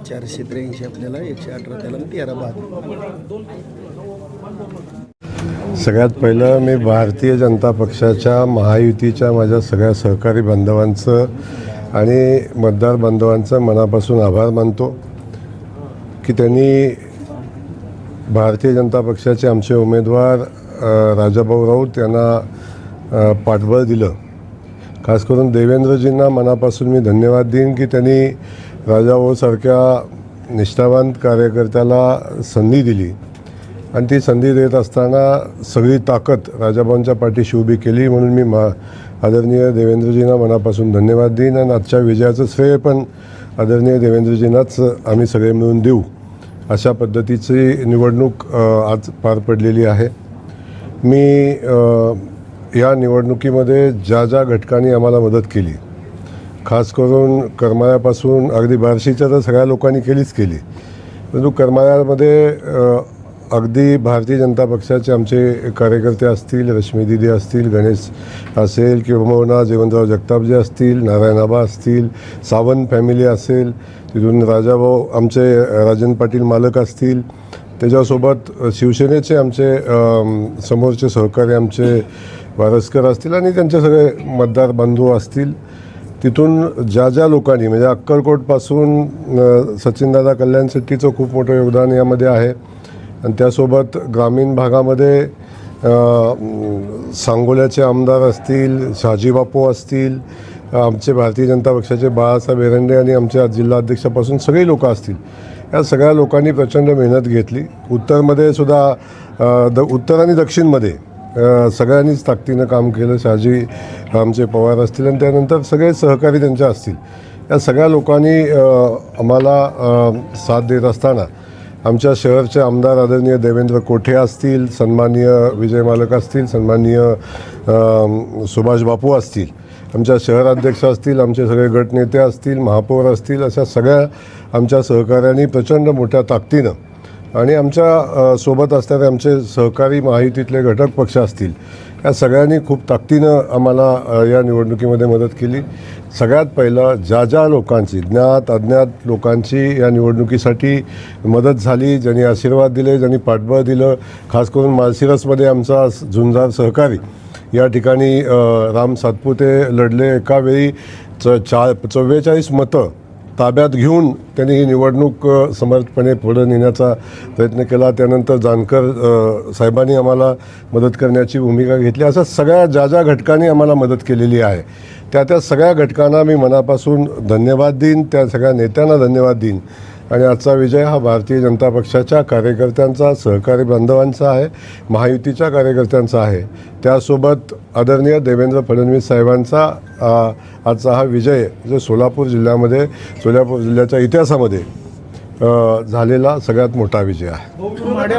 483 आपल्याला 118 त्याला 13 बाद. सगळ्यात पहिलं मी भारतीय जनता पक्षाच्या महायुतीच्या माझ्या सगळ्या सहकारी बांधवांचं आणि मतदार बांधवांचं मनापासून आभार मानतो की त्यांनी भारतीय जनता पक्षाचे आमचे उमेदवार राजाभाऊ राऊत यांना पाठबळ दिलं. खास करून देवेंद्रजींना मनापासून मी धन्यवाद देईन की त्यांनी राजाभाऊसारख्या निष्ठावान कार्यकर्त्याला संधी दिली आणि ती संधी देत असताना सगळी ताकद राजाभाऊंच्या पाठीशी उभी केली. म्हणून मी आदरणीय देवेंद्रजींना मनापासून धन्यवाद देईन आणि आजच्या विजयाचं श्रेय पण आदरणीय देवेंद्रजींनाच आम्ही सगळे मिळून देऊ. अशा पद्धतीची निवडणूक आज पार पडलेली आहे. मी या निवडणुकीमध्ये ज्या ज्या घटकांनी आम्हाला मदत केली, खास करून करमाळ्यापासून अगदी बार्शीच्या तर सगळ्या लोकांनी केलीच केली, परंतु करमाळ्यामध्ये अगदी भारतीय जनता पक्षाचे आमचे कार्यकर्ते असतील, रश्मी दिदी असतील, गणेश असेल किंवा जीवनराव जगतापजी असतील, नारायणाबा असतील, सावंत फॅमिली असेल, तिथून राजाभाऊ आमचे राजन पाटील मालक असतील, त्याच्यासोबत शिवसेनेचे आमचे समोरचे सहकारी आमचे वारसकर असतील आणि त्यांचे सगळे मतदार बंधू असतील. तिथून ज्या ज्या लोकांनी म्हणजे अक्कलकोटपासून सचिनदादा कल्याण शेट्टीचं खूप मोठं योगदान यामध्ये आहे आणि त्यासोबत ग्रामीण भागामध्ये सांगोल्याचे आमदार असतील, शहाजीबापू असतील, आमचे भारतीय जनता पक्षाचे बाळासाहेब एरंडे आणि आमच्या जिल्हाध्यक्षापासून सगळी लोक असतील. या सगळ्या लोकांनी प्रचंड मेहनत घेतली. उत्तरमध्ये सुद्धा उत्तर आणि दक्षिणमध्ये सगळ्यांनीच ताकदीनं काम केलं. शहाजी आमचे पवार असतील आणि त्यानंतर सगळे सहकारी त्यांचे असतील. या सगळ्या लोकांनी आम्हाला साथ देत असताना आमच्या शहरचे आमदार आदरणीय देवेंद्र कोठे असतील, सन्माननीय विजय मालक असतील, सन्माननीय सुभाष बापू असतील, आमच्या शहराध्यक्ष असतील, आमचे सगळे गटनेते असतील, महापौर असतील, अशा सगळ्या आमच्या सहकाऱ्यांनी प्रचंड मोठ्या ताकदीनं आणि आमच्या सोबत असणारे आमचे सहकारी महायुतीतले घटक पक्ष असतील, या सगळ्यांनी खूप ताकदीनं आम्हाला या निवडणुकीमध्ये मदत केली. सगळ्यात पहिलं ज्या ज्या लोकांची ज्ञात अज्ञात लोकांची या निवडणुकीसाठी मदत झाली, ज्यांनी आशीर्वाद दिले, ज्यांनी पाठबळ दिलं, खास करून माळशिरसमध्ये आमचा झुंजार सहकारी या ठिकाणी राम सातपुते लढले. एका वेळी 44 मतं ताब्यात घेऊन त्यांनी ही निवडणूक समर्थपणे पुढे नेण्याचा प्रयत्न केला. त्यानंतर जानकर साहेबांनी आम्हाला मदत करण्याची भूमिका घेतली. अशा सगळ्या ज्या ज्या घटकांनी आम्हाला मदत केलेली आहे त्या सगळ्या घटकांना मी मनापासून धन्यवाद देईन, त्या सगळ्या नेत्यांना धन्यवाद देईन. आणि आजचा विजय हा भारतीय जनता पक्षाच्या कार्यकर्त्यांचा, सहकारी बांधवांचा आहे, महायुतीच्या कार्यकर्त्यांचा आहे. त्यासोबत आदरणीय देवेंद्र फडणवीस साहेबांचा आजचा हा विजय जो सोलापूर जिल्ह्याच्या इतिहासामध्ये झालेला सगळ्यात मोठा विजय आहे.